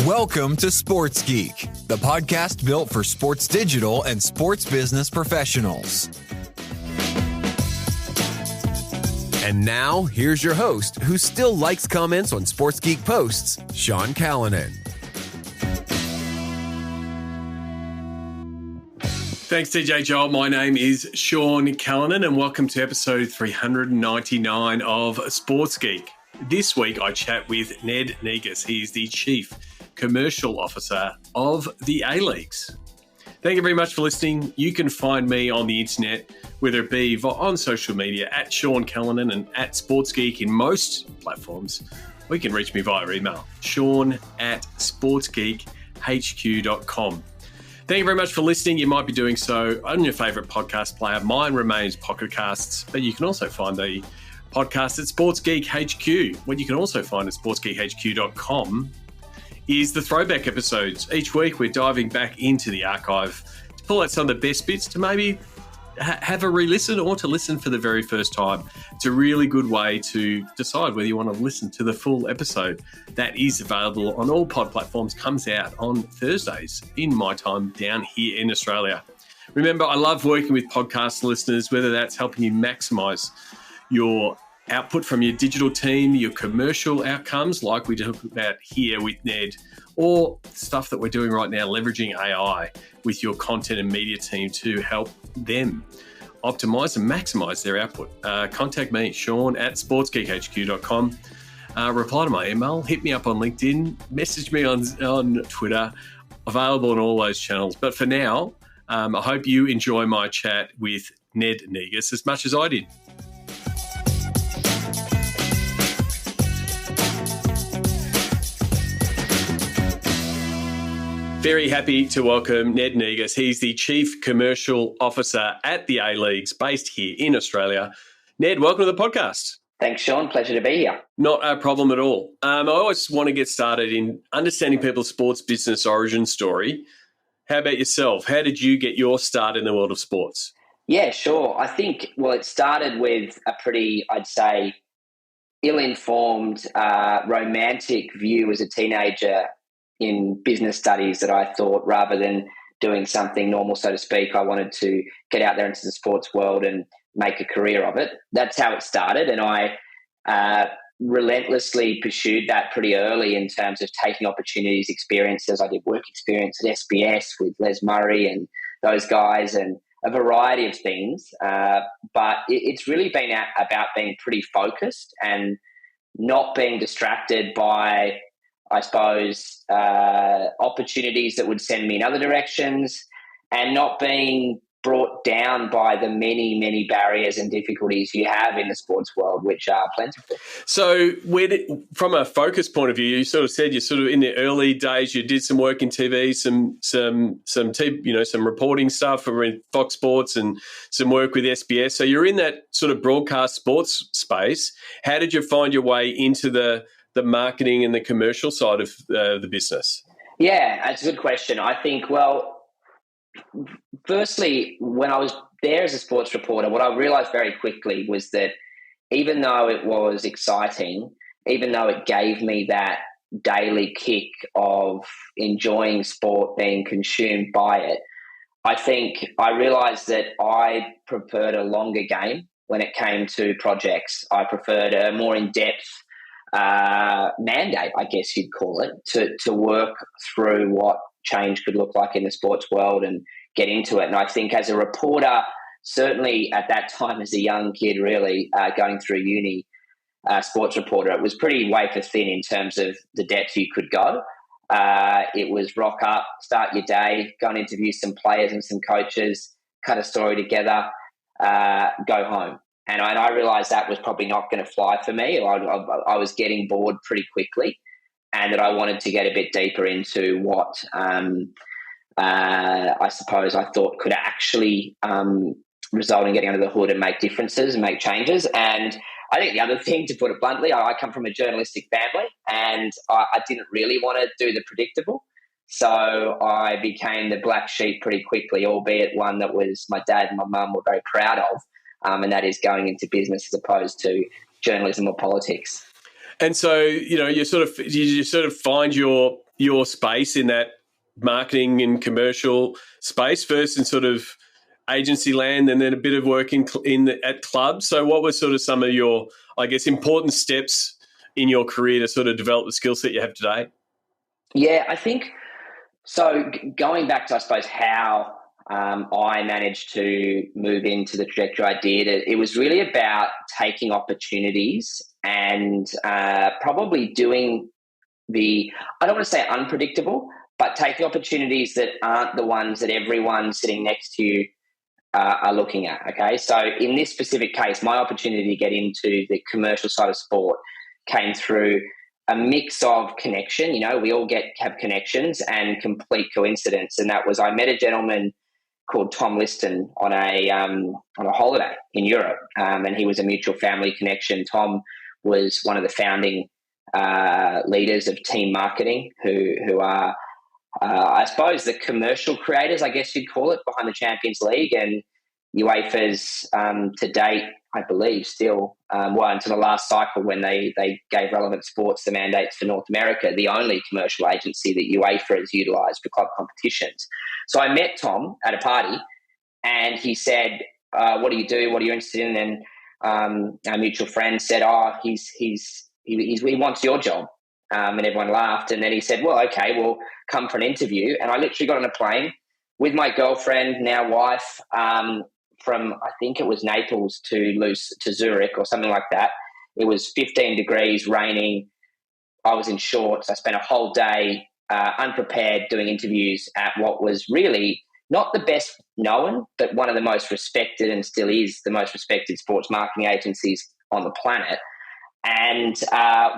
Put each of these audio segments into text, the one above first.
Welcome to Sports Geek, the podcast built for sports digital and sports business professionals. And now, here's your host, who still likes comments on Sports Geek posts, Sean Callanan. Thanks, DJ Joel. My name is Sean Callanan, and welcome to episode 399 of Sports Geek. This week, I chat with Ned Negus. He is the Chief Commercial Officer of the A-Leagues. Thank you very much for listening. You can find me on the internet, whether it be on social media, at Sean Callanan and at Sports Geek in most platforms. Or you can reach me via email, sean@sportsgeekhq.com. Thank you very much for listening. You might be doing so on your favourite podcast player. Mine remains Pocket Casts, but you can also find the podcast at Sports Geek HQ. What you can also find at sportsgeekhq.com is the throwback episodes. Each week we're diving back into the archive to pull out some of the best bits to maybe have a re-listen or to listen for the very first time. It's a really good way to decide whether you want to listen to the full episode. That is available on all pod platforms, comes out on Thursdays in my time down here in Australia. Remember, I love working with podcast listeners, whether that's helping you maximize your output from your digital team, your commercial outcomes like we talk about here with Ned, or stuff that we're doing right now, leveraging AI with your content and media team to help them optimize and maximize their output. Contact me, Sean@sportsgeekhq.com. Reply to my email, hit me up on LinkedIn, message me on Twitter, available on all those channels. But for now, I hope you enjoy my chat with Ned Negus as much as I did. Very happy to welcome Ned Negus. He's the Chief Commercial Officer at the A-Leagues, based here in Australia. Ned, welcome to the podcast. Thanks, Sean. Pleasure to be here. Not a problem at all. I always want to get started in understanding people's sports business origin story. How about yourself? How did you get your start in the world of sports? Yeah, sure. I think, it started with a pretty, I'd say, ill-informed, romantic view as a teenager in business studies that I thought rather than doing something normal, so to speak, I wanted to get out there into the sports world and make a career of it. That's how it started. And I relentlessly pursued that pretty early in terms of taking opportunities, experiences. I did work experience at SBS with Les Murray and those guys and a variety of things. But it's really been about being pretty focused and not being distracted by, I suppose, opportunities that would send me in other directions, and not being brought down by the many, many barriers and difficulties you have in the sports world, which are plentiful. So from a focus point of view, you sort of said you're sort of in the early days, you did some work in TV, some reporting stuff for Fox Sports and some work with SBS. So you're in that sort of broadcast sports space. How did you find your way into the marketing and the commercial side of the business? Yeah, that's a good question. I think, firstly, when I was there as a sports reporter, what I realized very quickly was that even though it was exciting, even though it gave me that daily kick of enjoying sport, being consumed by it, I think I realized that I preferred a longer game when it came to projects. I preferred a more in-depth mandate, I guess you'd call it, to work through what change could look like in the sports world and get into it. And I think as a reporter, certainly at that time as a young kid, really going through uni, sports reporter, it was pretty wafer thin in terms of the depth you could go. It was rock up, start your day, go and interview some players and some coaches, cut a story together, go home. And I realised that was probably not going to fly for me. I was getting bored pretty quickly, and that I wanted to get a bit deeper into what I suppose I thought could actually result in getting under the hood and make differences and make changes. And I think the other thing, to put it bluntly, I come from a journalistic family, and I didn't really want to do the predictable. So I became the black sheep pretty quickly, albeit one that was my dad and my mum were very proud of. And that is going into business as opposed to journalism or politics. And so, you sort of find your your space in that marketing and commercial space, first in sort of agency land and then a bit of work at clubs. So what were sort of some of your, I guess, important steps in your career to sort of develop the skill set you have today? Yeah, I think so. Going back to, I suppose, how I managed to move into the trajectory I did, it was really about taking opportunities and probably doing I don't want to say unpredictable, but taking opportunities that aren't the ones that everyone sitting next to you are looking at. Okay, so in this specific case, my opportunity to get into the commercial side of sport came through a mix of connection. You know, we all have connections, and complete coincidence. And that was, I met a gentleman called Tom Liston on a holiday in Europe, and he was a mutual family connection. Tom was one of the founding leaders of team marketing, who are I suppose the commercial creators, I guess you'd call it, behind the Champions League and UEFA's to date, I believe, still, until the last cycle when they gave Relevant Sports the mandates for North America, the only commercial agency that UEFA has utilised for club competitions. So I met Tom at a party, and he said, what do you do? What are you interested in? And our mutual friend said, he wants your job. And everyone laughed. And then he said, well, okay, we'll come for an interview. And I literally got on a plane with my girlfriend, now wife, from, I think it was Naples to Zurich or something like that. It was 15 degrees, raining. I was in shorts. I spent a whole day unprepared doing interviews at what was really not the best known, but one of the most respected, and still is the most respected, sports marketing agencies on the planet. And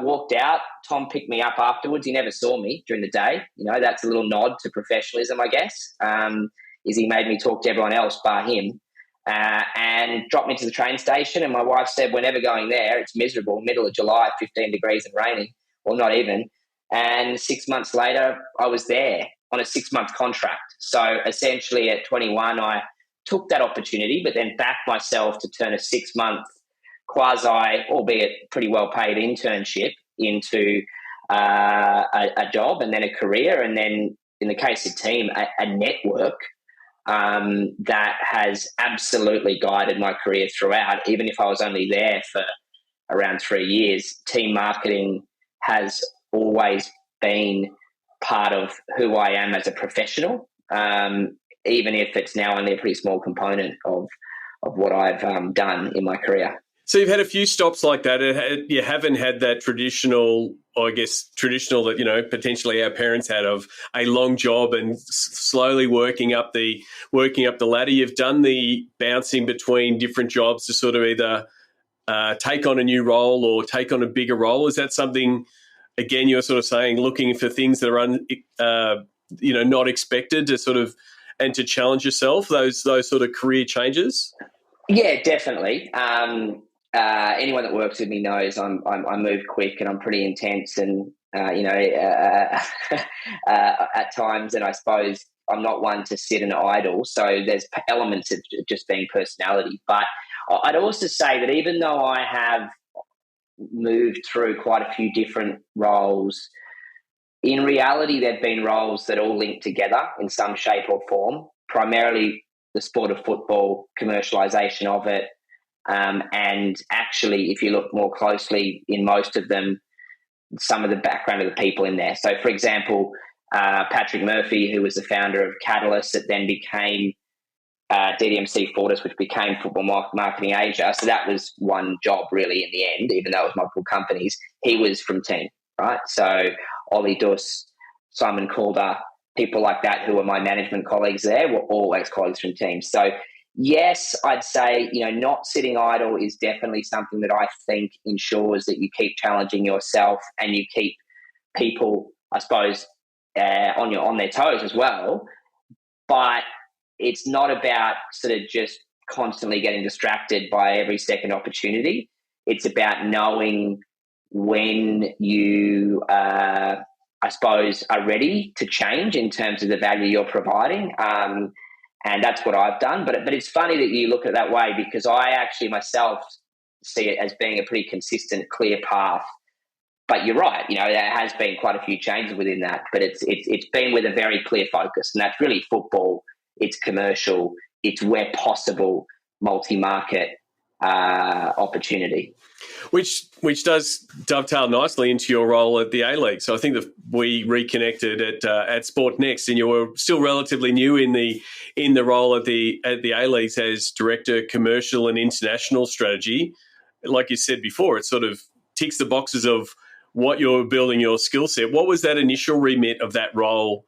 walked out. Tom picked me up afterwards. He never saw me during the day. You know, that's a little nod to professionalism, I guess, is he made me talk to everyone else bar him, and dropped me to the train station. And my wife said, we're never going there. It's miserable, middle of July, 15 degrees and raining, or not even. And 6 months later, I was there on a 6-month contract. So essentially at 21, I took that opportunity, but then backed myself to turn a 6-month quasi, albeit pretty well-paid internship into a job, and then a career, and then in the case of team, a network that has absolutely guided my career throughout. Even if I was only there for around 3 years, team marketing has always been part of who I am as a professional, even if it's now only a pretty small component of what I've done in my career. So you've had a few stops like that. You haven't had that traditional that, you know, potentially our parents had, of a long job and slowly working up the ladder. You've done the bouncing between different jobs to sort of either take on a new role or take on a bigger role. Is that something, again, you're sort of saying, looking for things that are not expected to sort of, and to challenge yourself, those sort of career changes? Yeah, definitely. Anyone that works with me knows I move quick and I'm pretty intense, and at times, and I suppose I'm not one to sit and idle. So there's elements of just being personality. But I'd also say that even though I have moved through quite a few different roles, in reality, there've been roles that all link together in some shape or form, primarily the sport of football, commercialisation of it. And actually, if you look more closely in most of them, some of the background of the people in there. So, for example, Patrick Murphy, who was the founder of Catalyst, that then became DDMC Fortis, which became Football Marketing Asia. So that was one job really in the end, even though it was multiple companies. He was from team, right? So Ollie Duss, Simon Calder, people like that who were my management colleagues there were all ex-colleagues from teams. So yes, I'd say, not sitting idle is definitely something that I think ensures that you keep challenging yourself and you keep people, I suppose, on their toes as well. But it's not about sort of just constantly getting distracted by every second opportunity. It's about knowing when you, I suppose, are ready to change in terms of the value you're providing. And that's what I've done. But it's funny that you look at it that way, because I actually myself see it as being a pretty consistent, clear path But you're right, there has been quite a few changes within that, but it's been with a very clear focus, and that's really football. It's commercial. It's where possible multi-market opportunity. Which does dovetail nicely into your role at the A-League. So I think that we reconnected at Sport Next, and you were still relatively new in the role at the A-League as Director Commercial and International Strategy. Like you said before, it sort of ticks the boxes of what you're building your skill set. What was that initial remit of that role,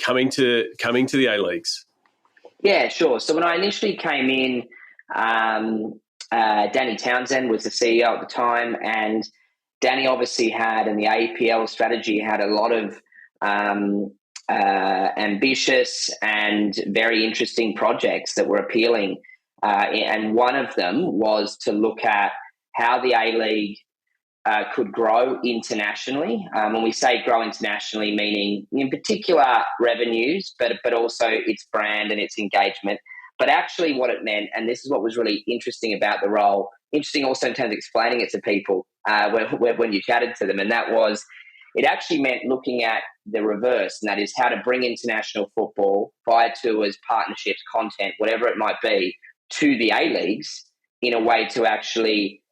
coming to the A-Leagues? Yeah, sure. So when I initially came in, Danny Townsend was the CEO at the time, and Danny obviously had, in the APL strategy, had a lot of ambitious and very interesting projects that were appealing. And one of them was to look at how the A-League could grow internationally. When we say grow internationally, meaning in particular revenues, but also its brand and its engagement. But actually what it meant, and this is what was really interesting about the role, interesting also in terms of explaining it to people when you chatted to them, and that was, it actually meant looking at the reverse, and that is how to bring international football via tours, partnerships, content, whatever it might be, to the A-Leagues in a way to actually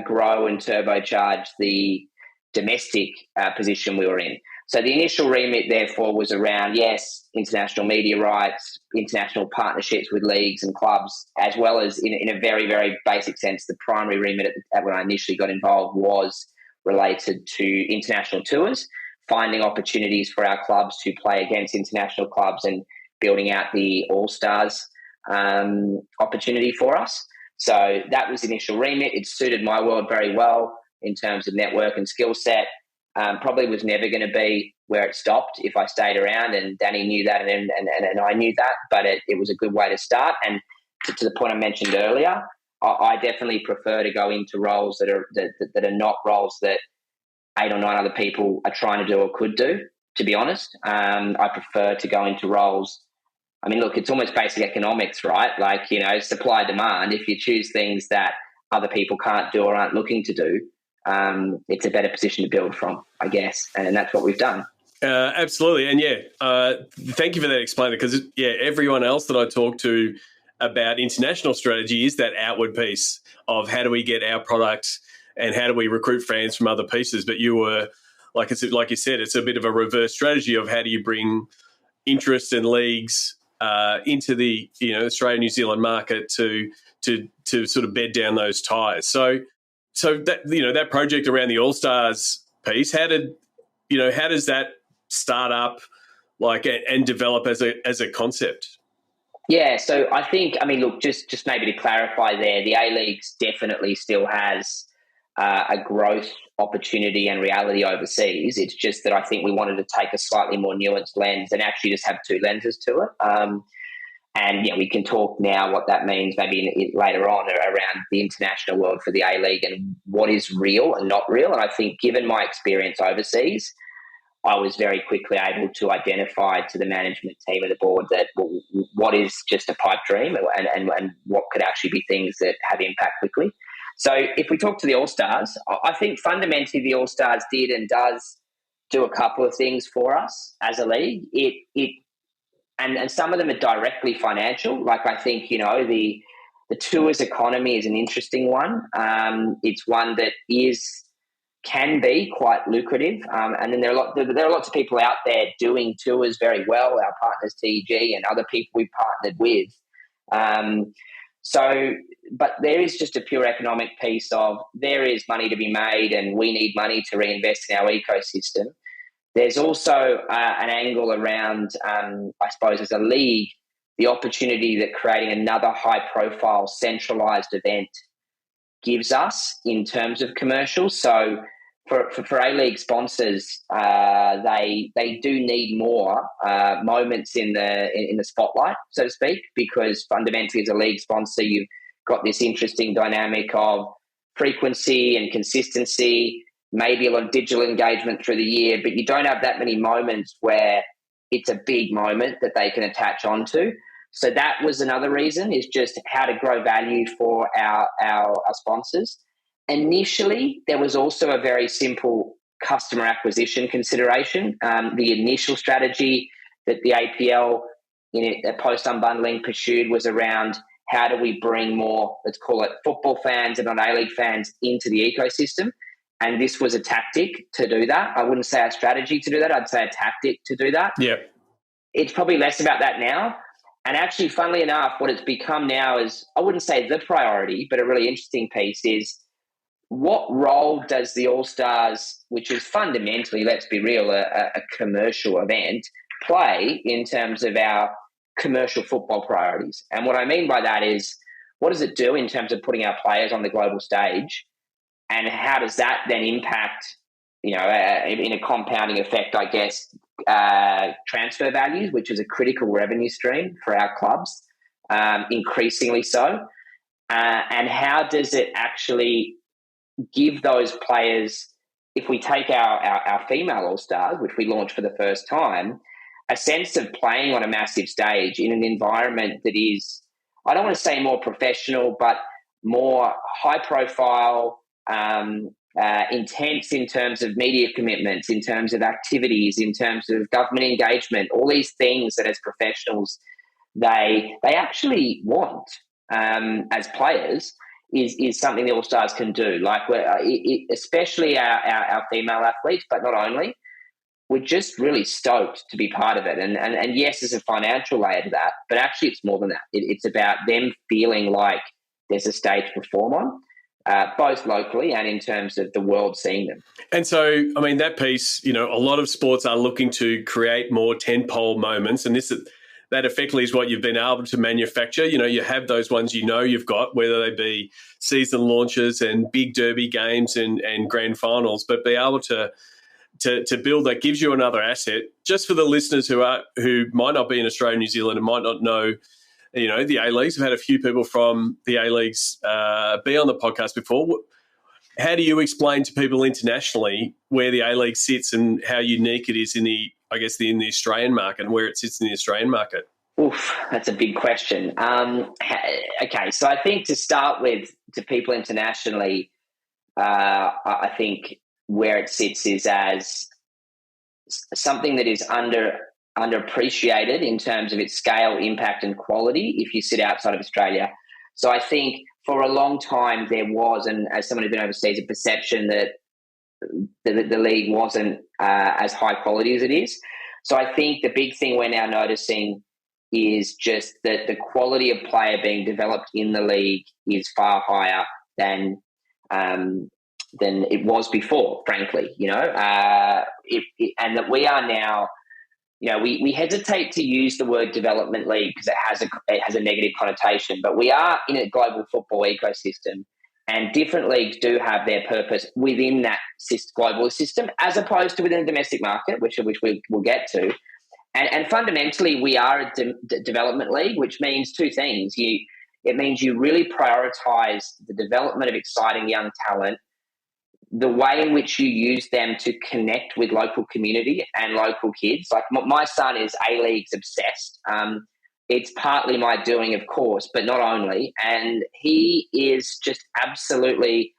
grow and turbocharge the domestic position we were in. So the initial remit, therefore, was around, yes, international media rights, international partnerships with leagues and clubs, as well as, in a very, very basic sense, the primary remit when I initially got involved was related to international tours, finding opportunities for our clubs to play against international clubs and building out the All-Stars opportunity for us. So that was the initial remit. It suited my world very well in terms of network and skill set. Probably was never going to be where it stopped if I stayed around, and Danny knew that, and I knew that, but it was a good way to start. And to the point I mentioned earlier, I definitely prefer to go into roles that are not roles that 8 or 9 other people are trying to do or could do, to be honest. I prefer to go into roles. I mean, look, it's almost basic economics, right? Like, supply demand. If you choose things that other people can't do or aren't looking to do, it's a better position to build from, I guess. And that's what we've done. Absolutely. And thank you for that explainer, because everyone else that I talk to about international strategy is that outward piece of how do we get our product and how do we recruit fans from other pieces. But you were, like you said, it's a bit of a reverse strategy of how do you bring interest in leagues into the Australia New Zealand market to sort of bed down those ties. So that that project around the All Stars piece, how does that start up and develop as a concept? Yeah, so I think, look, just maybe to clarify there, the A-Leagues definitely still has a growth opportunity and reality overseas. It's just that I think we wanted to take a slightly more nuanced lens and actually just have 2 lenses to it. And we can talk now what that means maybe later on around the international world for the A-League and what is real and not real. And I think given my experience overseas, I was very quickly able to identify to the management team and the board that what is just a pipe dream and what could actually be things that have impact quickly. So if we talk to the All-Stars, I think fundamentally the All-Stars did and does do a couple of things for us as a league. And some of them are directly financial. Like I think, the tours economy is an interesting one. It's one that can be quite lucrative. And then there are lots of people out there doing tours very well, our partners TEG and other people we've partnered with. But there is just a pure economic piece of there is money to be made and we need money to reinvest in our ecosystem. There's also an angle around, I suppose, as a league, the opportunity that creating another high-profile centralised event gives us in terms of commercials. So for A-League sponsors, they do need more moments in the spotlight, so to speak, because fundamentally as a league sponsor, you've got this interesting dynamic of frequency and consistency, maybe a lot of digital engagement through the year, but you don't have that many moments where it's a big moment that they can attach onto. So that was another reason, is just how to grow value for our sponsors. Initially, there was also a very simple customer acquisition consideration. The initial strategy that the APL in a post-unbundling pursued was around how do we bring more, let's call it football fans and not A-League fans, into the ecosystem. And this was a tactic to do that. I wouldn't say a strategy to do that. I'd say a tactic to do that. Yeah. It's probably less about that now. And actually, funnily enough, what it's become now is, I wouldn't say the priority, but a really interesting piece is what role does the All-Stars, which is fundamentally, let's be real, a commercial event, play in terms of our commercial football priorities? And what I mean by that is, what does it do in terms of putting our players on the global stage? And how does that then impact, in a compounding effect, I guess, transfer values, which is a critical revenue stream for our clubs, increasingly so. And how does it actually give those players, if we take our female All-Stars, which we launched for the first time, a sense of playing on a massive stage in an environment that is, I don't want to say more professional, but more high profile, intense in terms of media commitments, in terms of activities, in terms of government engagement, all these things that as professionals they actually want as players is something the All-Stars can do. Like, especially our female athletes, but not only. We're just really stoked to be part of it. And yes, there's a financial layer to that, but actually it's more than that. It's about them feeling like there's a stage to perform on, both locally and in terms of the world seeing them. And so, I mean, that piece, a lot of sports are looking to create more tentpole moments, and that effectively is what you've been able to manufacture. You have those ones you've got, whether they be season launches and big derby games and grand finals, but be able to build that gives you another asset. Just for the listeners who might not be in Australia and New Zealand and might not know, the A-Leagues. We've had a few people from the A-Leagues be on the podcast before. How do you explain to people internationally where the A-League sits and how unique it is in the Australian market and where it sits in the Australian market? Oof, that's a big question. Okay, so I think to start with, to people internationally, I think where it sits is as something that is underappreciated in terms of its scale, impact, and quality if you sit outside of Australia. So I think for a long time there was, and as someone who's been overseas, a perception that the league wasn't as high quality as it is. So I think the big thing we're now noticing is just that the quality of player being developed in the league is far higher than it was before, frankly, and that we are now, we hesitate to use the word development league because it has a negative connotation, but we are in a global football ecosystem, and different leagues do have their purpose within that global system, as opposed to within the domestic market, which we will get to. And fundamentally, we are a development league, which means two things. It means you really prioritize the development of exciting young talent, the way in which you use them to connect with local community and local kids. Like my son is A-Leagues obsessed. It's partly my doing, of course, but not only. And he is just absolutely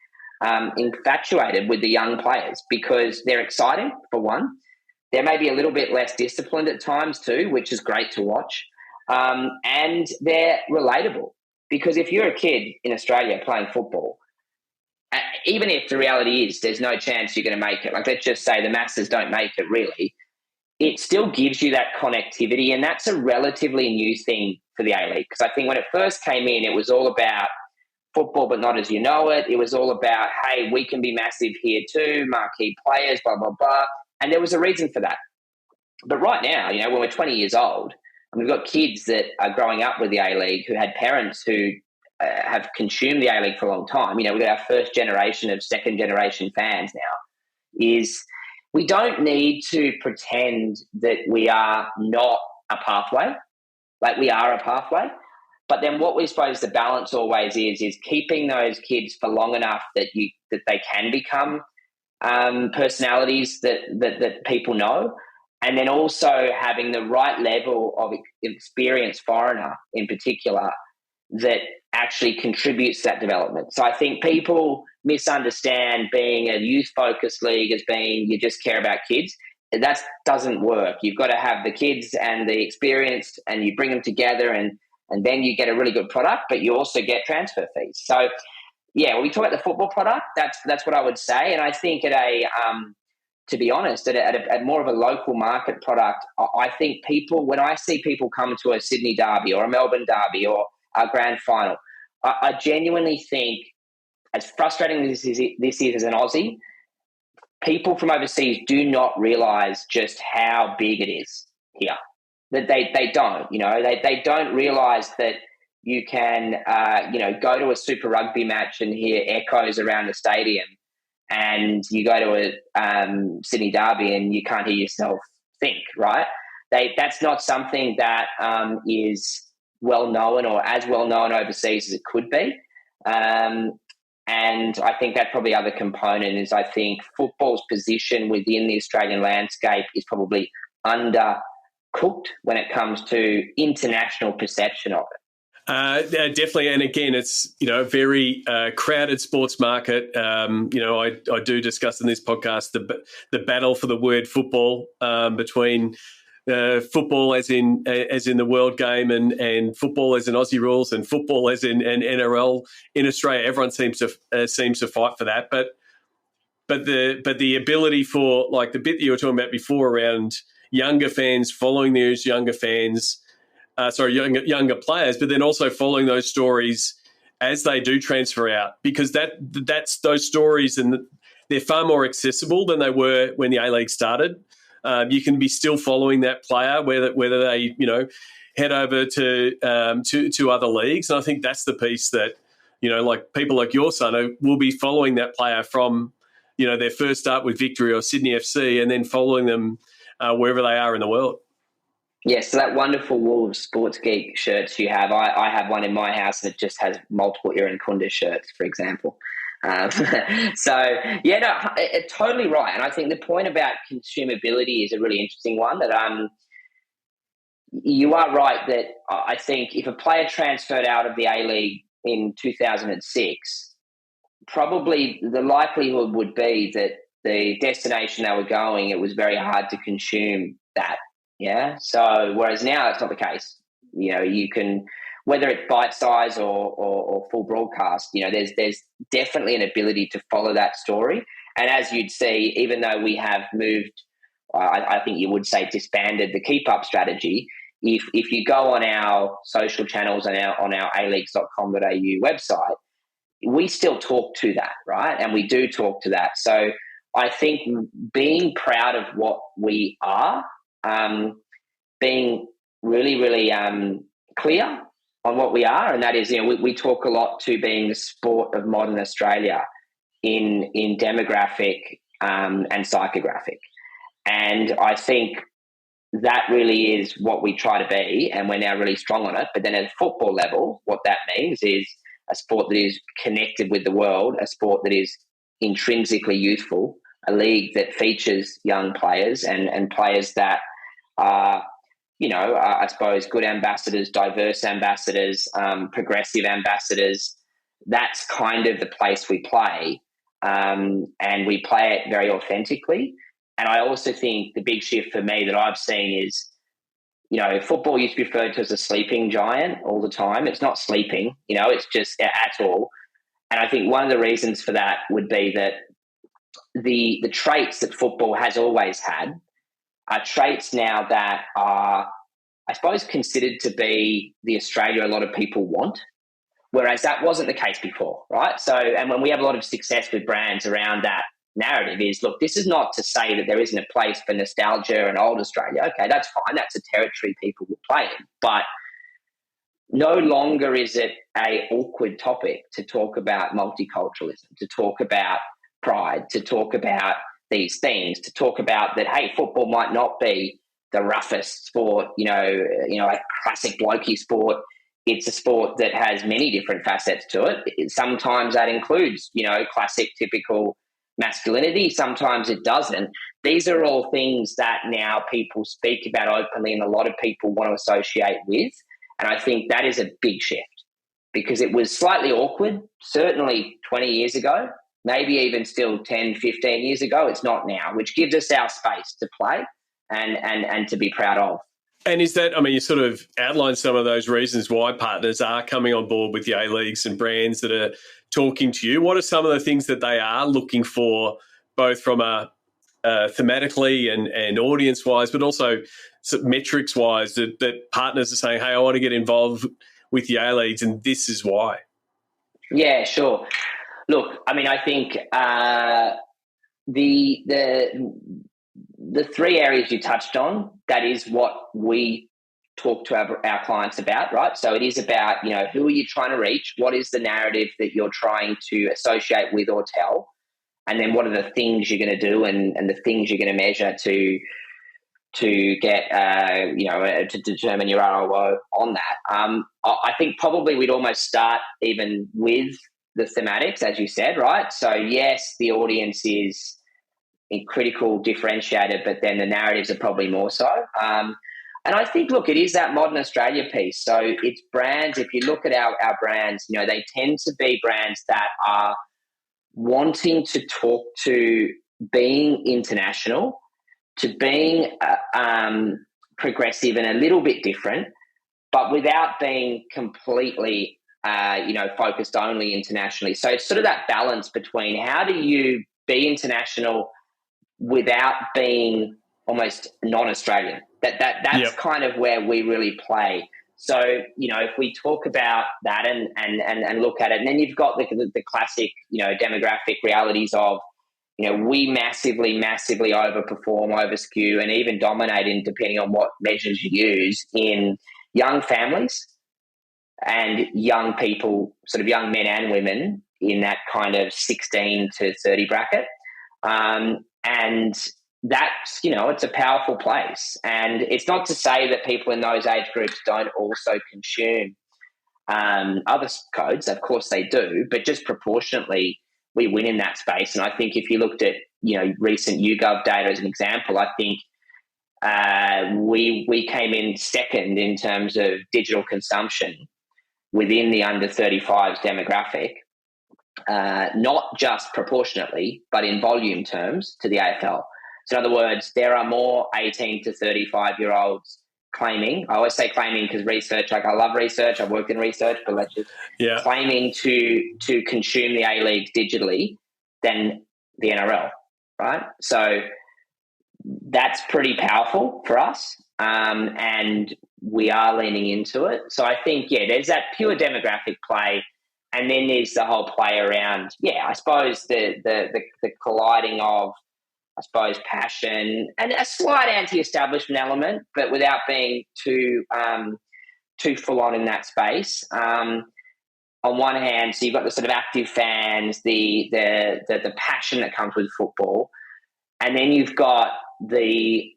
infatuated with the young players because they're exciting, for one. They're maybe a little bit less disciplined at times too, which is great to watch. And they're relatable because if you're a kid in Australia playing football, even if the reality is there's no chance you're going to make it, like let's just say the masses don't make it really, it still gives you that connectivity, and that's a relatively new thing for the A-League. Because I think when it first came in, it was all about football, but not as you know it. It was all about, hey, we can be massive here too, marquee players, blah, blah, blah. And there was a reason for that. But right now, when we're 20 years old, and we've got kids that are growing up with the A-League who had parents who have consumed the A-League for a long time. We've got our first generation of second generation fans now, is we don't need to pretend that we are not a pathway. Like we are a pathway. But then what we're supposed to balance always is keeping those kids for long enough that they can become personalities that people know, and then also having the right level of experienced foreigner in particular that actually contributes to that development. So I think people misunderstand being a youth-focused league as being you just care about kids. That doesn't work. You've got to have the kids and the experienced, and you bring them together, and then you get a really good product, but you also get transfer fees. So, yeah, when we talk about the football product, that's what I would say. And I think to be honest, at more of a local market product, I think when I see people come to a Sydney derby or a Melbourne derby or a grand final, I genuinely think, as frustrating as this is as an Aussie, people from overseas do not realise just how big it is here. That they don't, they don't realise that you can, go to a Super Rugby match and hear echoes around the stadium, and you go to a Sydney derby and you can't hear yourself think, right? That's not something that is well known or as well known overseas as it could be. And I think that probably other component is, I think football's position within the Australian landscape is probably undercooked when it comes to international perception of it. Yeah, definitely. And again, it's, a very crowded sports market. I do discuss in this podcast the battle for the word football between football as in the world game and football as in Aussie rules and football as in NRL in Australia. Everyone seems to fight for that. But the ability for, like the bit that you were talking about before around younger fans following those younger fans, younger players, but then also following those stories as they do transfer out, because that's those stories, and they're far more accessible than they were when the A-League started. You can be still following that player, whether they head over to other leagues, and I think that's the piece that like people like your son will be following that player from their first start with Victory or Sydney FC, and then following them wherever they are in the world. Yeah, so that wonderful Wolves Sports Geek shirts you have, I have one in my house that just has multiple Irankunda shirts, for example. It's totally right. And I think the point about consumability is a really interesting one, that you are right that I think if a player transferred out of the A-League in 2006, probably the likelihood would be that the destination they were going, it was very hard to consume that. Yeah. So whereas now it's not the case. You can, whether it's bite size or full broadcast, there's definitely an ability to follow that story. And as you'd see, even though we have moved, I think you would say disbanded the keep up strategy. If you go on our social channels and on our aleagues.com.au website, we still talk to that, right? And we do talk to that. So I think being proud of what we are, being really, really clear on what we are, and that is, we talk a lot to being the sport of modern Australia in demographic and psychographic. And I think that really is what we try to be, and we're now really strong on it. But then at a football level, what that means is a sport that is connected with the world, a sport that is intrinsically youthful, a league that features young players and players that are, I suppose, good ambassadors, diverse ambassadors, progressive ambassadors. That's kind of the place we play, and we play it very authentically. And I also think the big shift for me that I've seen is, football used to be referred to as a sleeping giant all the time. It's not sleeping, it's just at all. And I think one of the reasons for that would be that the traits that football has always had are traits now that are, I suppose, considered to be the Australia a lot of people want, whereas that wasn't the case before, right? So, and when we have a lot of success with brands around that narrative is, look, this is not to say that there isn't a place for nostalgia and old Australia. Okay, that's fine. That's a territory people will play in. But no longer is it a awkward topic to talk about multiculturalism, to talk about pride, to talk about these things, to talk about that, hey, football might not be the roughest sport, a classic blokey sport. It's a sport that has many different facets to it. Sometimes that includes, classic, typical masculinity. Sometimes it doesn't. These are all things that now people speak about openly and a lot of people want to associate with. And I think that is a big shift, because it was slightly awkward, certainly 20 years ago, maybe even still 10, 15 years ago. It's not now, which gives us our space to play and to be proud of. And is that, I mean, you sort of outlined some of those reasons why partners are coming on board with the A-Leagues and brands that are talking to you. What are some of the things that they are looking for, both from a thematically and audience-wise, but also metrics-wise, that partners are saying, hey, I want to get involved with the A-Leagues and this is why? Yeah, sure. Look, I mean, I think the three areas you touched on, that is what we talk to our clients about, right? So it is about, who are you trying to reach? What is the narrative that you're trying to associate with or tell? And then what are the things you're going to do and the things you're going to measure to get, to determine your ROI on that. I think probably we'd almost start even with the thematics, as you said, right? So yes, the audience is a critical differentiator, but then the narratives are probably more so. And I think, look, it is that modern Australia piece. So it's brands. If you look at our brands, they tend to be brands that are wanting to talk to being international, to being progressive and a little bit different, but without being completely, focused only internationally. So it's sort of that balance between how do you be international without being almost non-Australian. That's kind of where we really play. So, if we talk about that and look at it, and then you've got the classic, demographic realities of, we massively overperform, overskew, and even dominate in, depending on what measures you use, in young families and young people, sort of young men and women in that kind of 16 to 30 bracket. And that's, it's a powerful place. And it's not to say that people in those age groups don't also consume other codes. Of course they do, but just proportionately we win in that space. And I think if you looked at, recent YouGov data as an example, I think we came in second in terms of digital consumption within the under 35s demographic, not just proportionately, but in volume terms to the AFL. So in other words, there are more 18 to 35-year-olds claiming, I always say claiming because research, I love research, I've worked in research, but let's just claiming to consume the A-Leagues digitally than the NRL, right? So that's pretty powerful for us, and we are leaning into it. So I think, there's that pure demographic play, and then there's the whole play around, I suppose the colliding of, passion and a slight anti-establishment element, but without being too full on in that space. On one hand, so you've got the sort of active fans, the passion that comes with football, and then you've got the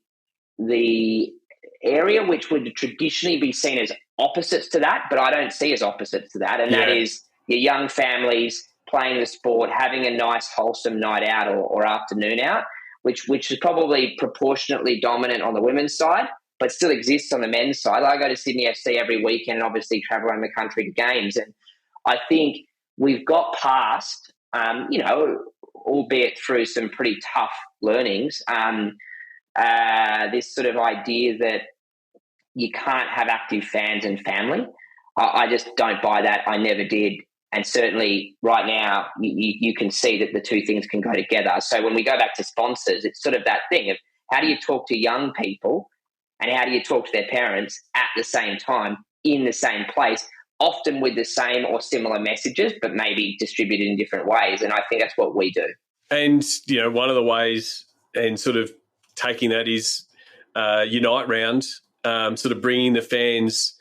area which would traditionally be seen as opposites to that, but I don't see as opposites to that, and that is your young families playing the sport, having a nice wholesome night out or afternoon out, which is probably proportionately dominant on the women's side, but still exists on the men's side. I go to Sydney FC every weekend and obviously travel around the country to games. And I think we've got past, albeit through some pretty tough learnings, this sort of idea that you can't have active fans and family. I just don't buy that. I never did. And certainly right now, you can see that the two things can go together. So when we go back to sponsors, it's sort of that thing of how do you talk to young people and how do you talk to their parents at the same time in the same place, often with the same or similar messages, but maybe distributed in different ways. And I think that's what we do. And, one of the ways and sort of taking that is Unite Round, sort of bringing the fans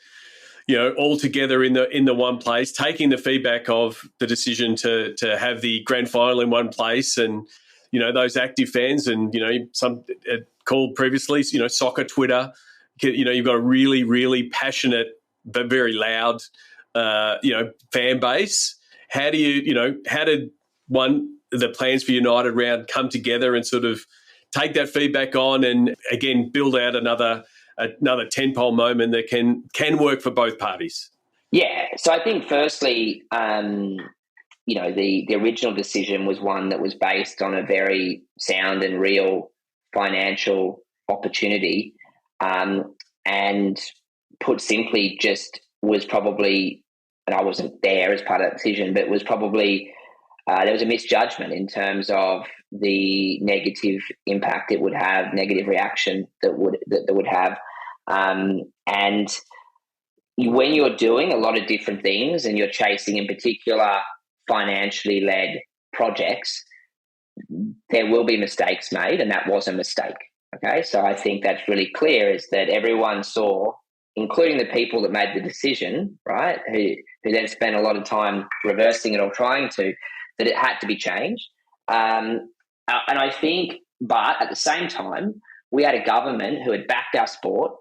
all together in the one place, taking the feedback of the decision to have the grand final in one place, and those active fans, and some called previously soccer Twitter. You've got a really, really passionate but very loud fan base. How do how did the plans for United Round come together and sort of take that feedback on and again build out another tentpole moment that can work for both parties? Yeah, so I think firstly, the original decision was one that was based on a very sound and real financial opportunity, and put simply, just was probably, and I wasn't there as part of that decision, but was probably there was a misjudgment in terms of the negative impact it would have, negative reaction that would have, and when you're doing a lot of different things and you're chasing, in particular, financially led projects, there will be mistakes made, and that was a mistake. Okay, so I think that's really clear, is that everyone saw, including the people that made the decision, right, who then spent a lot of time reversing it or trying to, that it had to be changed. And I think, but at the same time, we had a government who had backed our sport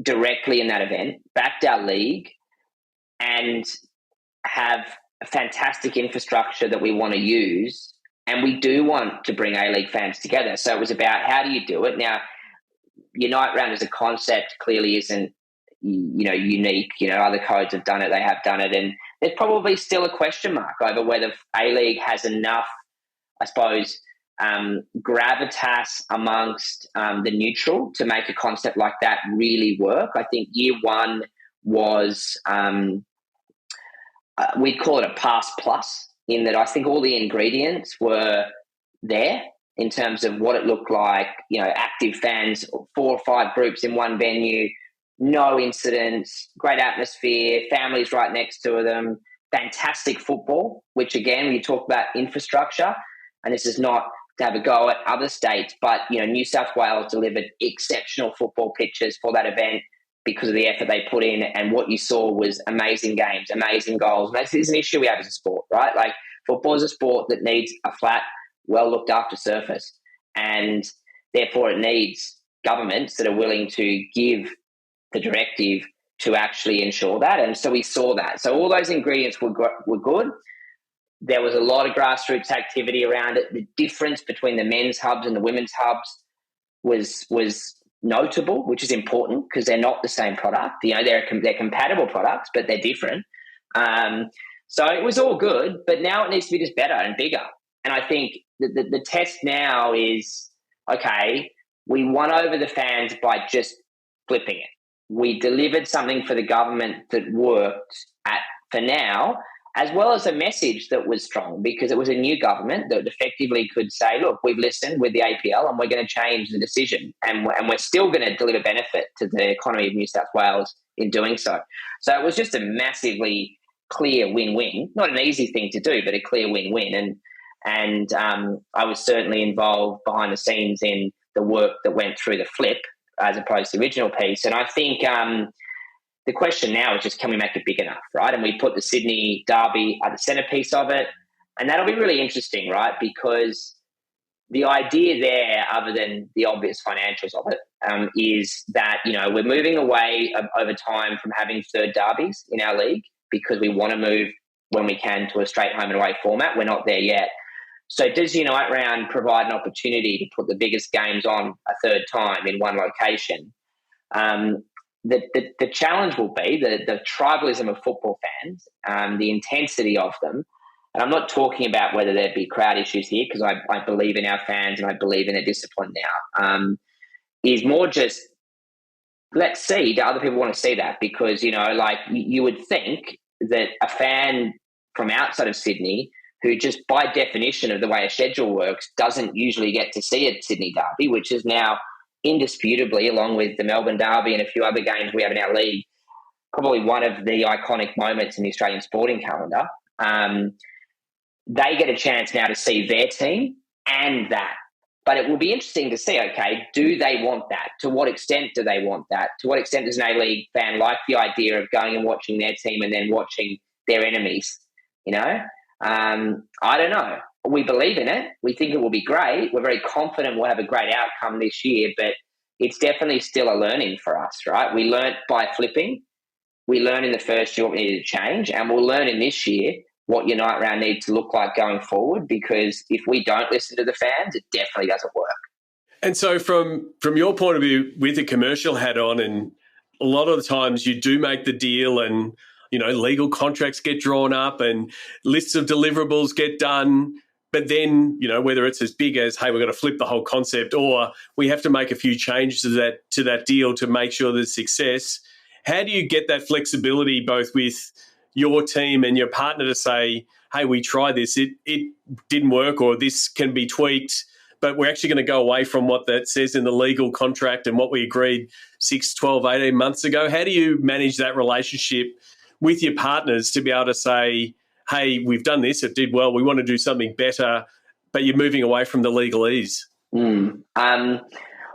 directly in that event, backed our league, and have a fantastic infrastructure that we want to use. And we do want to bring A-League fans together. So it was about, how do you do it? Now, Unite Round as a concept clearly isn't, unique. Other codes have done it, they have done it. And there's probably still a question mark over whether A-League has enough, I suppose, gravitas amongst the neutral to make a concept like that really work. I think year one was, we'd call it a pass plus, in that I think all the ingredients were there in terms of what it looked like, active fans, 4 or 5 groups in one venue, no incidents, great atmosphere, families right next to them, fantastic football, which again, we talk about infrastructure, and this is not to have a go at other states, but, New South Wales delivered exceptional football pitches for that event because of the effort they put in, and what you saw was amazing games, amazing goals. And this is an issue we have as a sport, right? Like, football is a sport that needs a flat, well-looked-after surface, and therefore it needs governments that are willing to give the directive to actually ensure that. And so we saw that. So all those ingredients were good. There was a lot of grassroots activity around it. The difference between the men's hubs and the women's hubs was notable, which is important because they're not the same product. They're compatible products, but they're different. So it was all good, but now it needs to be just better and bigger. And I think the test now is, okay, we won over the fans by just flipping it. We delivered something for the government that worked for now, as well as a message that was strong, because it was a new government that effectively could say, look, we've listened with the APL and we're going to change the decision, and we're still going to deliver benefit to the economy of New South Wales in doing so. So it was just a massively clear win-win, not an easy thing to do, but a clear win-win. And I was certainly involved behind the scenes in the work that went through the flip as opposed to the original piece. And I think the question now is just, can we make it big enough, right? And we put the Sydney Derby at the centrepiece of it. And that'll be really interesting, right? Because the idea there, other than the obvious financials of it, is that, we're moving away over time from having third derbies in our league, because we want to move, when we can, to a straight home and away format. We're not there yet. So does Unite Round provide an opportunity to put the biggest games on a third time in one location? The challenge will be the tribalism of football fans, the intensity of them. And I'm not talking about whether there be crowd issues here, because I believe in our fans and I believe in a discipline now. Is more just, let's see, do other people want to see that? Because, you would think that a fan from outside of Sydney, who just by definition of the way a schedule works doesn't usually get to see a Sydney Derby, which is now indisputably, along with the Melbourne Derby and a few other games we have in our league, probably one of the iconic moments in the Australian sporting calendar. They get a chance now to see their team and that. But it will be interesting to see, okay, do they want that? To what extent do they want that? To what extent does an A-League fan like the idea of going and watching their team and then watching their enemies? I don't know. We believe in it. We think it will be great. We're very confident we'll have a great outcome this year, but it's definitely still a learning for us, right? We learnt by flipping. We learned in the first year what we needed to change, and we'll learn in this year what Unite Round needs to look like going forward, because if we don't listen to the fans, it definitely doesn't work. And so from your point of view, with the commercial hat on, and a lot of the times you do make the deal and, legal contracts get drawn up and lists of deliverables get done. But then, whether it's as big as, hey, we're going to flip the whole concept, or we have to make a few changes to that deal to make sure there's success. How do you get that flexibility both with your team and your partner to say, hey, we tried this, it didn't work, or this can be tweaked, but we're actually going to go away from what that says in the legal contract and what we agreed 6, 12, 18 months ago? How do you manage that relationship with your partners to be able to say, hey, we've done this, it did well, we want to do something better, but you're moving away from the legalese?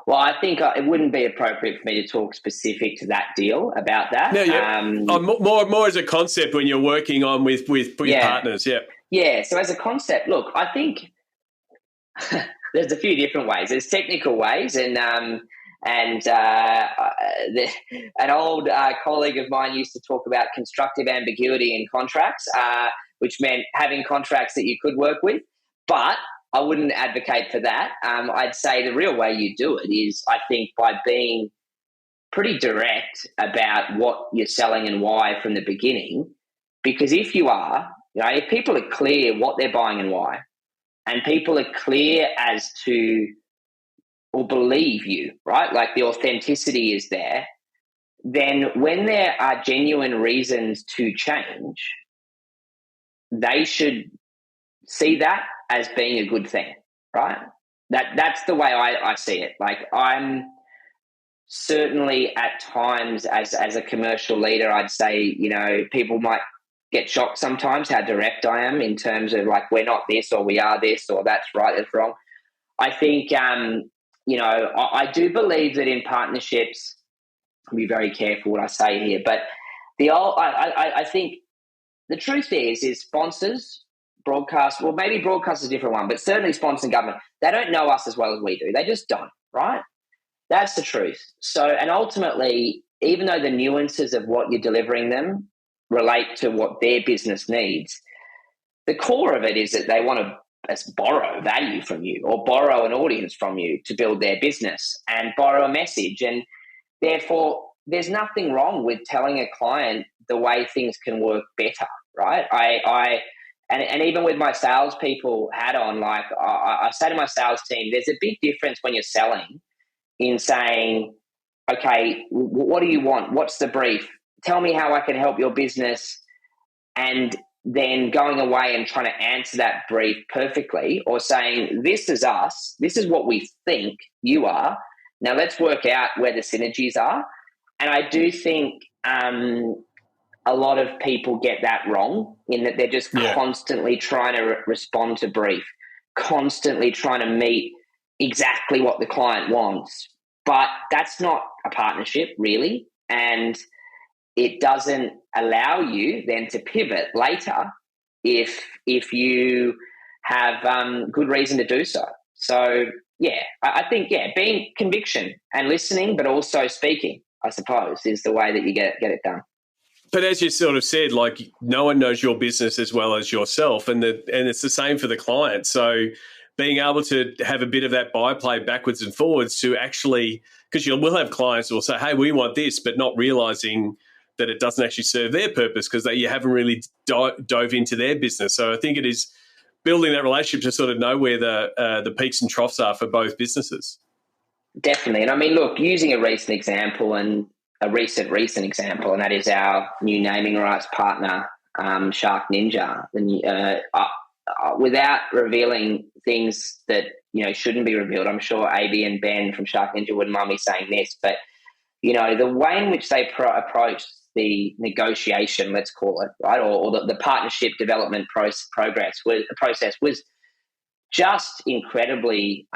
Well, I think it wouldn't be appropriate for me to talk specific to that deal about that. No, yeah. More as a concept when you're working on with partners, yeah. Yeah, so as a concept, look, I think there's a few different ways. There's technical ways, and an old colleague of mine used to talk about constructive ambiguity in contracts, which meant having contracts that you could work with, but I wouldn't advocate for that. I'd say the real way you do it is, I think, by being pretty direct about what you're selling and why from the beginning. Because if you are, if people are clear what they're buying and why, and people are clear as to or believe you, right? Like the authenticity is there, then when there are genuine reasons to change, they should see that as being a good thing, right? That's the way I see it. Like, I'm certainly at times as a commercial leader, I'd say, people might get shocked sometimes how direct I am in terms of like, we're not this or we are this or that's right, that's wrong. I think, I do believe that in partnerships, I'll be very careful what I say here, but I think the truth is sponsors, broadcast, well, maybe broadcast is a different one, but certainly sponsors and government, they don't know us as well as we do. They just don't, right? That's the truth. So, and ultimately, even though the nuances of what you're delivering them relate to what their business needs, the core of it is that they want to borrow value from you or borrow an audience from you to build their business and borrow a message. And therefore, there's nothing wrong with telling a client the way things can work better, right? And even with my salespeople hat on, like I say to my sales team, there's a big difference when you're selling in saying, okay, what do you want? What's the brief? Tell me how I can help your business. And then going away and trying to answer that brief perfectly, or saying, this is us. This is what we think you are. Now let's work out where the synergies are. And I do think a lot of people get that wrong in that they're just constantly trying to respond to brief, constantly trying to meet exactly what the client wants. But that's not a partnership, really. And it doesn't allow you then to pivot later if you have good reason to do so. So, I think, being conviction and listening, but also speaking, I suppose, is the way that you get it done. But as you sort of said, like, no one knows your business as well as yourself, and it's the same for the client. So being able to have a bit of that byplay backwards and forwards to actually, because you will have clients who will say, hey, we want this, but not realizing that it doesn't actually serve their purpose because you haven't really dove into their business. So I think it is building that relationship to sort of know where the peaks and troughs are for both businesses. Definitely. And I mean, look, using a recent example and a recent example, and that is our new naming rights partner, Shark Ninja. Without revealing things that shouldn't be revealed, I'm sure AB and Ben from Shark Ninja wouldn't mind me saying this, but the way in which they approached the negotiation, let's call it, right, or the partnership development process was just incredibly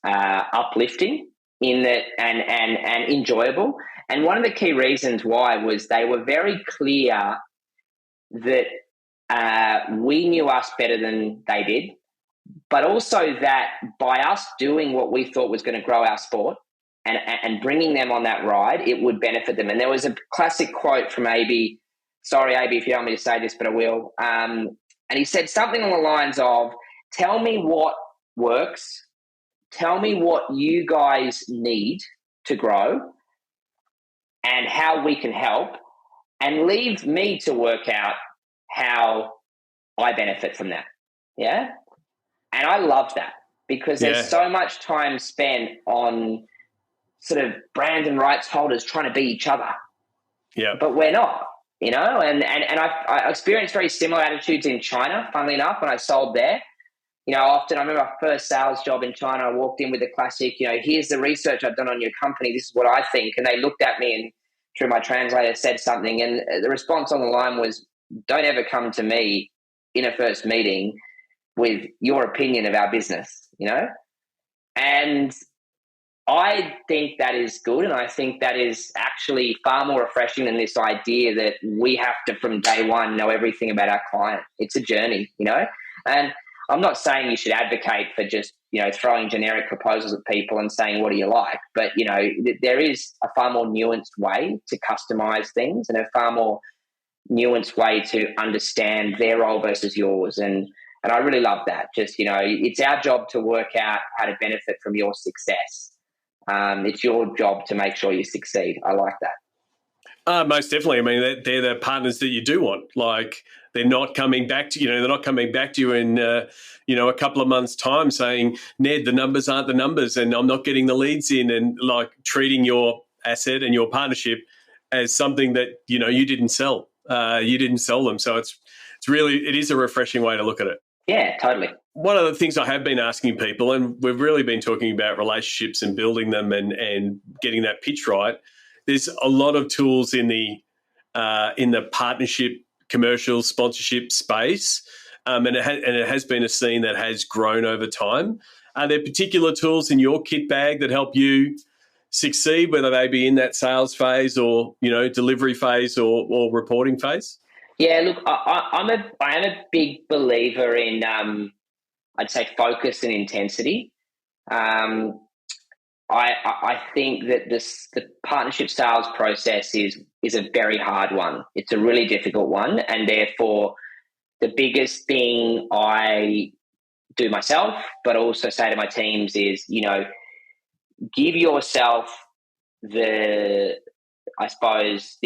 uplifting in that and enjoyable. And one of the key reasons why was they were very clear that we knew us better than they did, but also that by us doing what we thought was going to grow our sport and bringing them on that ride, it would benefit them. And there was a classic quote from AB. Sorry, AB, if you don't want me to say this, but I will. And he said something along the lines of, tell me what works, tell me what you guys need to grow and how we can help, and leave me to work out how I benefit from that. Yeah. And I love that because there's so much time spent on sort of brand and rights holders trying to be each other. Yeah. But we're not, and I experienced very similar attitudes in China, funnily enough, when I sold there. Often I remember my first sales job in China, I walked in with the classic, here's the research I've done on your company. This is what I think. And they looked at me and through my translator said something. And the response on the line was, don't ever come to me in a first meeting with your opinion of our business, And I think that is good. And I think that is actually far more refreshing than this idea that we have to, from day one, know everything about our client. It's a journey, And I'm not saying you should advocate for just, throwing generic proposals at people and saying, what do you like? But, there is a far more nuanced way to customize things and a far more nuanced way to understand their role versus yours. And I really love that. Just, it's our job to work out how to benefit from your success. It's your job to make sure you succeed. I like that. Most definitely. I mean, they're the partners that you do want. Like, they're not coming back to you. They're not coming back to you in a couple of months' time saying, Ned, the numbers aren't the numbers, and I'm not getting the leads in, and like treating your asset and your partnership as something that you didn't sell. You didn't sell them. So it is a refreshing way to look at it. Yeah, totally. One of the things I have been asking people, and we've really been talking about relationships and building them and getting that pitch right. There's a lot of tools in the partnership, commercial sponsorship space, and it has been a scene that has grown over time. Are there particular tools in your kit bag that help you succeed, whether they be in that sales phase or delivery phase or reporting phase? Yeah, look, I am a big believer in I'd say focus and intensity. I think that the partnership sales process is a very hard one. It's a really difficult one, and therefore the biggest thing I do myself, but also say to my teams is, give yourself the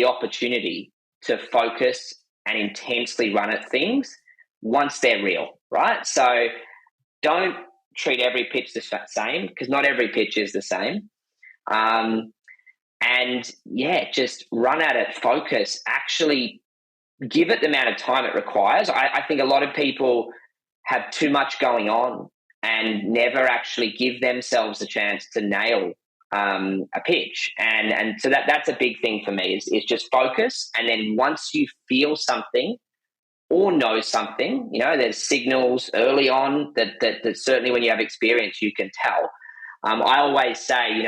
opportunity to focus and intensely run at things once they're real, right? So don't treat every pitch the same, because not every pitch is the same. Just run at it, focus, actually give it the amount of time it requires. I think a lot of people have too much going on and never actually give themselves a chance to nail a pitch. And so that's a big thing for me is just focus. And then once you feel something or know something, there's signals early on that certainly when you have experience, you can tell. I always say,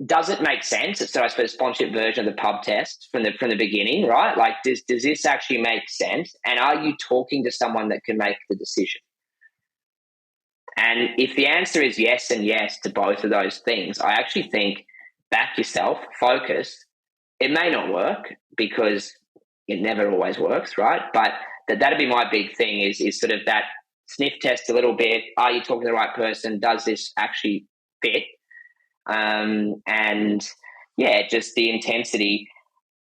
does it make sense? It's, I suppose, sponsorship version of the pub test from the beginning, right? Like, does this actually make sense? And are you talking to someone that can make the decision? And if the answer is yes and yes to both of those things, I actually think back yourself, focus. It may not work because it never always works, right? But that'd be my big thing is sort of that sniff test a little bit. Are you talking to the right person? Does this actually fit? Just the intensity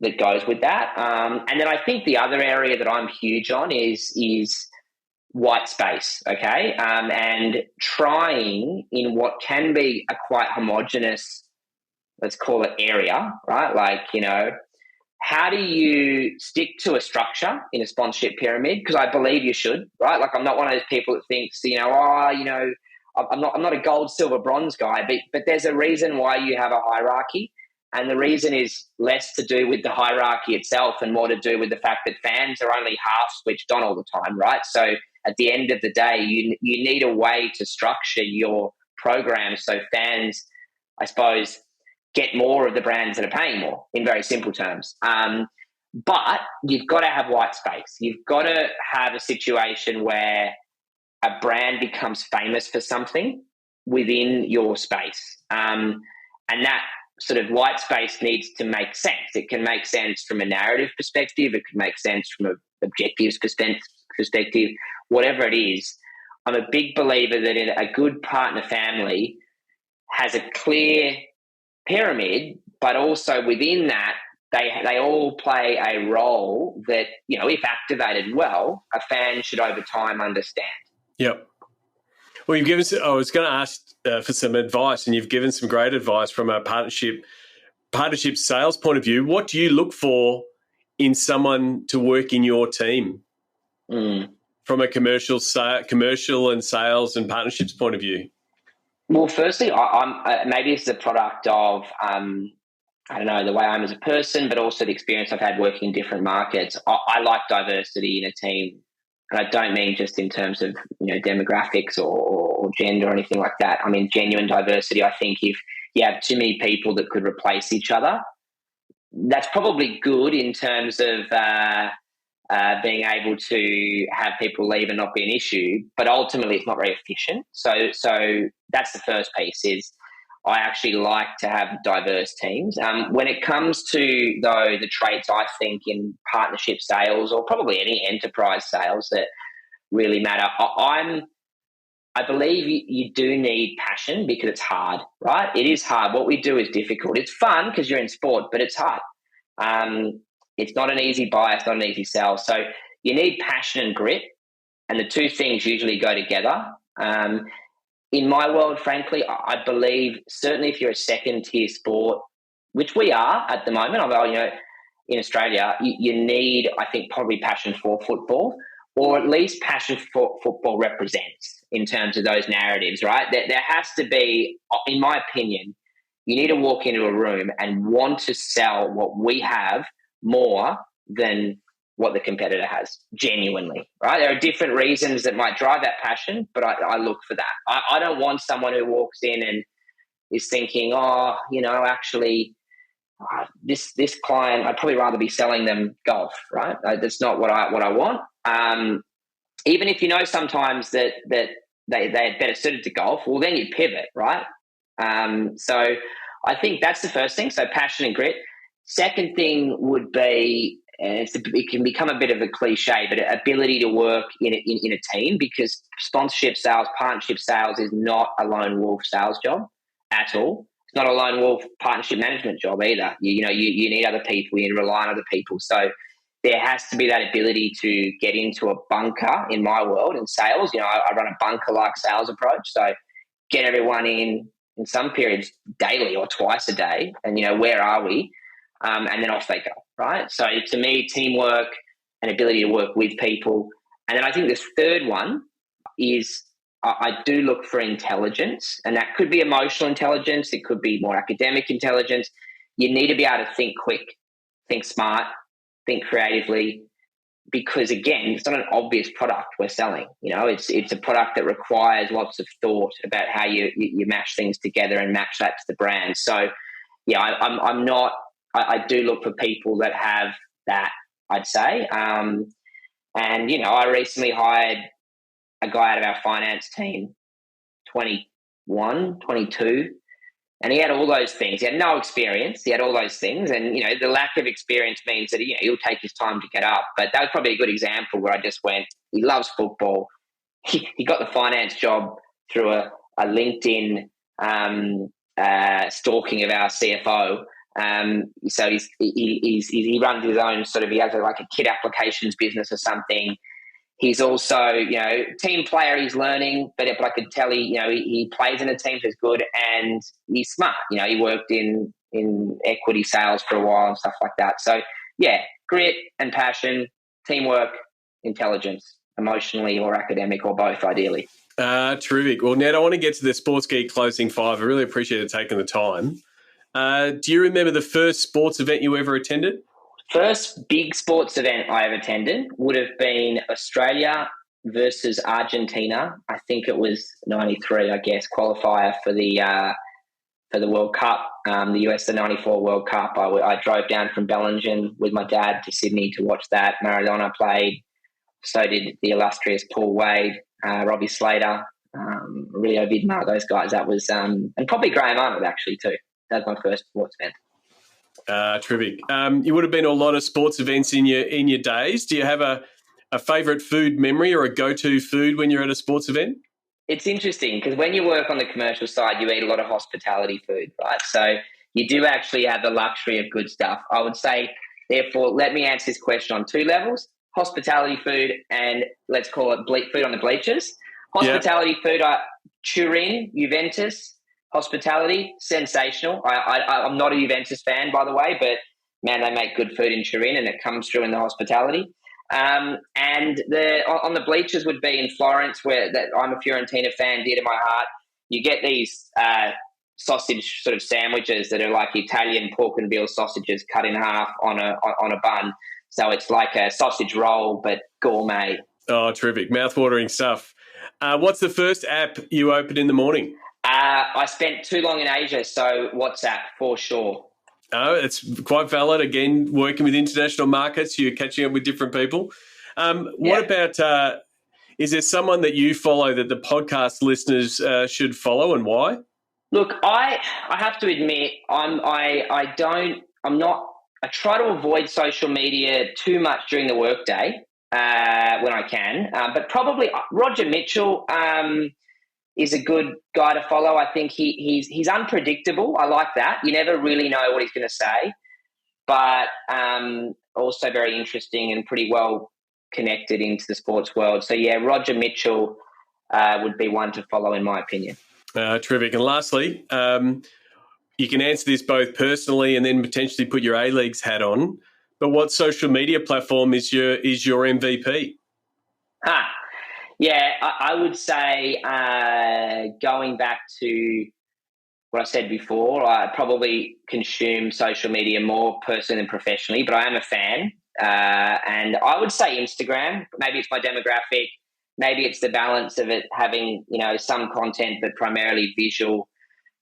that goes with that. And then I think the other area that I'm huge on is white space, okay? And trying in what can be a quite homogenous, let's call it area, right? Like, how do you stick to a structure in a sponsorship pyramid? Because I believe you should, right? Like, I'm not one of those people that thinks, I'm not a gold, silver, bronze guy, but there's a reason why you have a hierarchy. And the reason is less to do with the hierarchy itself and more to do with the fact that fans are only half switched on all the time, right? So at the end of the day, you need a way to structure your program so fans, I suppose, get more of the brands that are paying more, in very simple terms. But you've got to have white space. You've got to have a situation where a brand becomes famous for something within your space. And that sort of white space needs to make sense. It can make sense from a narrative perspective. It can make sense from an objectives perspective, whatever it is. I'm a big believer that a good partner family has a clear pyramid, but also within that, they all play a role that, if activated well, a fan should over time understand. Yep. Well, you've given. I was going to ask for some advice, and you've given some great advice from a partnership sales point of view. What do you look for in someone to work in your team from a commercial and sales and partnerships point of view? Well, firstly, I'm maybe it's a product of I don't know, the way I am as a person, but also the experience I've had working in different markets. I like diversity in a team. And I don't mean just in terms of, demographics or gender or anything like that. I mean, genuine diversity. I think if you have too many people that could replace each other, that's probably good in terms of being able to have people leave and not be an issue. But ultimately, it's not very efficient. So that's the first piece is I actually like to have diverse teams. When it comes to, though, the traits I think in partnership sales or probably any enterprise sales that really matter, I believe you do need passion because it's hard, right? It is hard. What we do is difficult. It's fun because you're in sport, but it's hard. It's not an easy buy. It's not an easy sell. So you need passion and grit, and the two things usually go together. In my world, frankly, I believe certainly if you're a second-tier sport, which we are at the moment, in Australia, you need, I think, probably passion for football, or at least passion for football represents in terms of those narratives, right? There has to be, in my opinion, you need to walk into a room and want to sell what we have more than what the competitor has, genuinely, right? There are different reasons that might drive that passion, but I look for that. I don't want someone who walks in and is thinking, this client, I'd probably rather be selling them golf, right? That's not what I want. Even if sometimes that they're better suited to golf, well, then you pivot, right? So I think that's the first thing. So passion and grit. Second thing would be, and it can become a bit of a cliche, but ability to work in a team, because sponsorship sales, partnership sales is not a lone wolf sales job at all. It's not a lone wolf partnership management job either. You need other people. You need to rely on other people. So there has to be that ability to get into a bunker in my world in sales. I run a bunker-like sales approach. So get everyone in some periods daily or twice a day, and where are we? And then off they go, right? So to me, teamwork and ability to work with people. And then I think this third one is I do look for intelligence, and that could be emotional intelligence. It could be more academic intelligence. You need to be able to think quick, think smart, think creatively, because again, it's not an obvious product we're selling. It's a product that requires lots of thought about how you mash things together and match that to the brand. So yeah, I do look for people that have that, I'd say. And I recently hired a guy out of our finance team, 21, 22, and he had all those things. He had no experience. He had all those things. And, the lack of experience means that, he'll take his time to get up. But that was probably a good example where I just went, he loves football. He got the finance job through a LinkedIn stalking of our CFO. So he runs his own he has like a kit applications business or something. He's also, team player. He's learning, but I could tell he plays in a team that's good, and he's smart. He worked in equity sales for a while and stuff like that. So yeah, grit and passion, teamwork, intelligence, emotionally or academic or both, ideally. Terrific. Well, Ned, I want to get to the Sports Geek closing five. I really appreciate you taking the time. Do you remember the first sports event you ever attended? First big sports event I ever attended would have been Australia versus Argentina. I think it was 93, I guess, qualifier for the World Cup, the US the 94 World Cup. I drove down from Bellingen with my dad to Sydney to watch that. Maradona played. So did the illustrious Paul Wade, Robbie Slater, Rio Vidmar, those guys. That was, and probably Graham Arnold actually too. That was my first sports event. Terrific. You would have been to a lot of sports events in your days. Do you have a favourite food memory or a go-to food when you're at a sports event? It's interesting because when you work on the commercial side, you eat a lot of hospitality food, right? So you do actually have the luxury of good stuff. I would say, therefore, let me answer this question on two levels: hospitality food and let's call it food on the bleachers. Hospitality food, Turin, Juventus, hospitality, sensational. I'm not a Juventus fan, by the way, but man, they make good food in Turin and it comes through in the hospitality. And on the bleachers would be in Florence, where I'm a Fiorentina fan, dear to my heart. You get these sausage sort of sandwiches that are like Italian pork and veal sausages cut in half on a bun. So it's like a sausage roll, but gourmet. Oh, terrific. Mouth-watering stuff. What's the first app you open in the morning? I spent too long in Asia, so WhatsApp for sure. Oh, it's quite valid. Again, working with international markets, you're catching up with different people. What about, is there someone that you follow that the podcast listeners should follow, and why? Look, I have to admit, I try to avoid social media too much during the workday when I can. But probably Roger Mitchell is a good guy to follow. I think he's unpredictable. I like that. You never really know what he's going to say, but also very interesting and pretty well connected into the sports world. So, yeah, Roger Mitchell would be one to follow in my opinion. Terrific. And lastly, you can answer this both personally and then potentially put your A-Leagues hat on, but what social media platform is your MVP? Yeah, I would say going back to what I said before, I probably consume social media more personally than professionally, but I am a fan. And I would say Instagram. Maybe it's my demographic. Maybe it's the balance of it having, some content, but primarily visual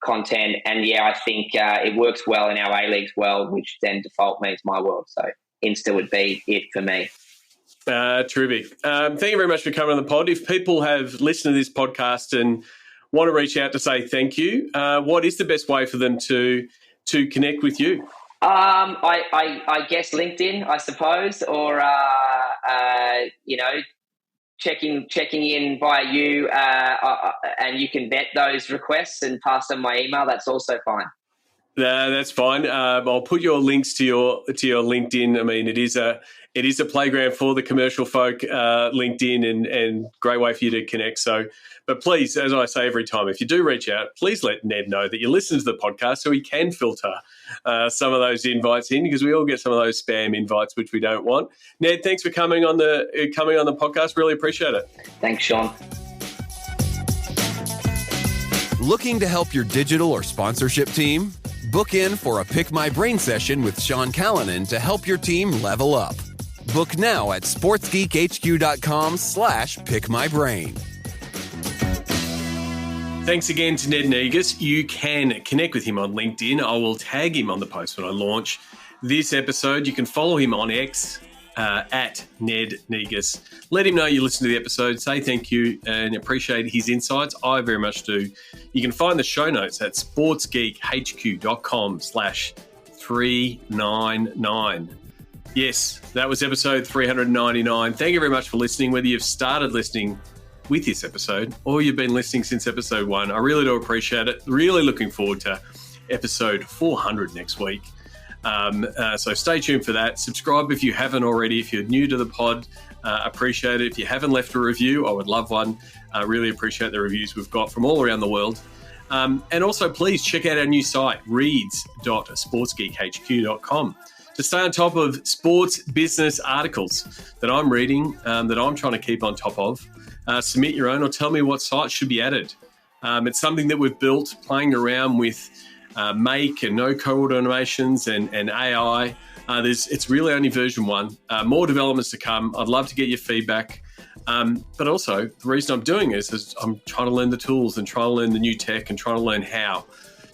content. And, yeah, I think it works well in our A-Leagues world, which then default means my world. So Insta would be it for me. Terrific. Thank you very much for coming on the pod. If people have listened to this podcast and want to reach out to say thank you, what is the best way for them to connect with you? I guess LinkedIn, I suppose, or checking in via you, and you can vet those requests and pass them my email. That's also fine. That's fine. I'll put your links to your LinkedIn. I mean, it is a playground for the commercial folk, LinkedIn, and great way for you to connect. So, but please, as I say every time, if you do reach out, please let Ned know that you listen to the podcast so he can filter some of those invites in, because we all get some of those spam invites which we don't want. Ned, thanks for coming on the podcast. Really appreciate it. Thanks, Sean. Looking to help your digital or sponsorship team? Book in for a Pick My Brain session with Sean Callanan to help your team level up. Book now at sportsgeekhq.com/pickmybrain. Thanks again to Ned Negus. You can connect with him on LinkedIn. I will tag him on the post when I launch this episode. You can follow him on X at Ned Negus. Let him know you listened to the episode. Say thank you and appreciate his insights. I very much do. You can find the show notes at sportsgeekhq.com/399. Yes, that was episode 399. Thank you very much for listening, whether you've started listening with this episode or you've been listening since episode 1. I really do appreciate it. Really looking forward to episode 400 next week. So stay tuned for that. Subscribe if you haven't already. If you're new to the pod, appreciate it. If you haven't left a review, I would love one. I really appreciate the reviews we've got from all around the world. And also, please check out our new site, reads.sportsgeekhq.com, to stay on top of sports business articles that I'm reading, that I'm trying to keep on top of. Submit your own or tell me what sites should be added. It's something that we've built playing around with make and no-code automations and AI. It's really only version 1. More developments to come. I'd love to get your feedback. But also, the reason I'm doing this is I'm trying to learn the tools and trying to learn the new tech and trying to learn how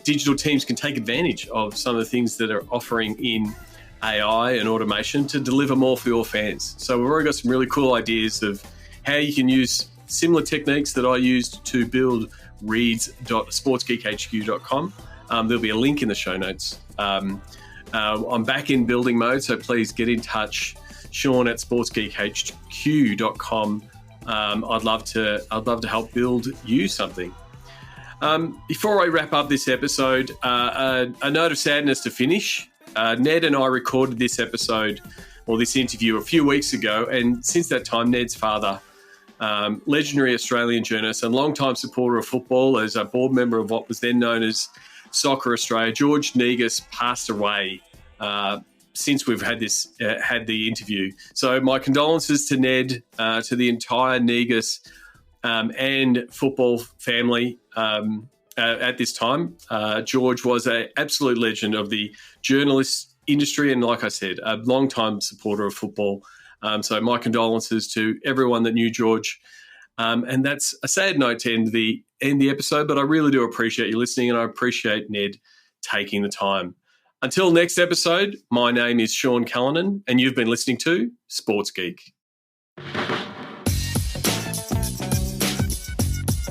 digital teams can take advantage of some of the things that are offering in AI and automation to deliver more for your fans. So we've already got some really cool ideas of how you can use similar techniques that I used to build reads.sportsgeekhq.com. There'll be a link in the show notes. I'm back in building mode, so please get in touch, Sean at sportsgeekhq.com. I'd love to help build you something. Before I wrap up this episode, a note of sadness to finish. Ned and I recorded this episode, or this interview, a few weeks ago, and since that time, Ned's father, legendary Australian journalist and longtime supporter of football, as a board member of what was then known as Soccer Australia, George Negus, passed away since we've had the interview. So my condolences to Ned, to the entire Negus and football family at this time. George was an absolute legend of the journalist industry and, like I said, a long-time supporter of football. So my condolences to everyone that knew George. And that's a sad note to end the episode, but I really do appreciate you listening, and I appreciate Ned taking the time. Until next episode, my name is Sean Callanan, and you've been listening to Sports Geek.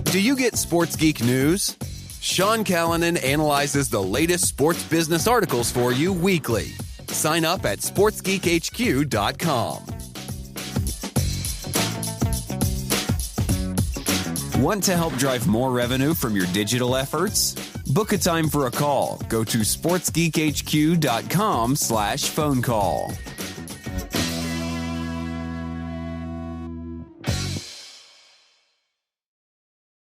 Do you get Sports Geek news? Sean Callanan analyzes the latest sports business articles for you weekly. Sign up at sportsgeekhq.com. Want to help drive more revenue from your digital efforts? Book a time for a call. Go to sportsgeekhq.com/phone call.